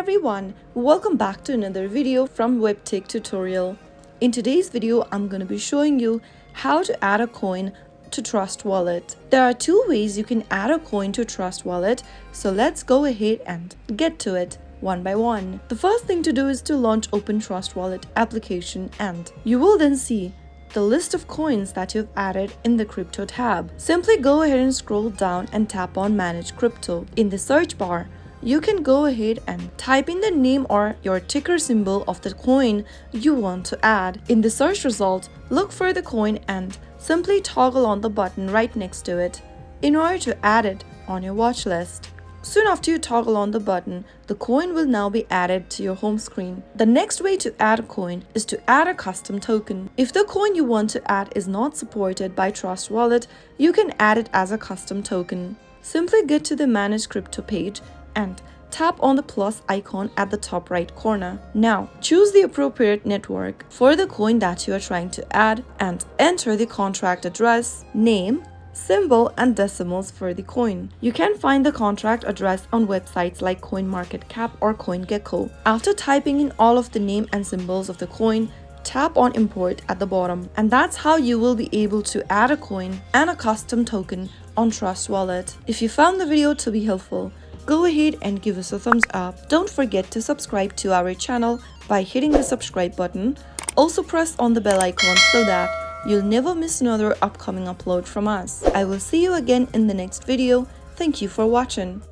everyone, welcome back to another video from Webtech Tutorial. In today's video, I'm going to be showing you how to add a coin to Trust Wallet. There are two ways you can add a coin to Trust Wallet, so let's go ahead and get to it one by one. The first thing to do is to launch Open Trust Wallet application, and you will then see the list of coins that you've added in the Crypto tab. Simply go ahead and scroll down and tap on Manage Crypto. In the search bar, you can go ahead and type in the name or your ticker symbol of the coin you want to add. In the search result, look for the coin and simply toggle on the button right next to it in order to add it on your watch list. Soon after you toggle on the button, the coin will now be added to your home screen. The next way to add a coin is to add a custom token. If the coin you want to add is not supported by Trust Wallet, you can add it as a custom token. Simply get to the Manage Crypto page and tap on the plus icon at the top right corner. Now, choose the appropriate network for the coin that you are trying to add and enter the contract address, name, symbol and decimals for the coin. You can find the contract address on websites like CoinMarketCap or CoinGecko. After typing in all of the name and symbols of the coin, tap on import at the bottom, and that's how you will be able to add a coin and a custom token on Trust Wallet. If you found the video to be helpful, go ahead and give us a thumbs up. Don't forget to subscribe to our channel by hitting the subscribe button. Also press on the bell icon so that you'll never miss another upcoming upload from us. I will see you again in the next video. Thank you for watching.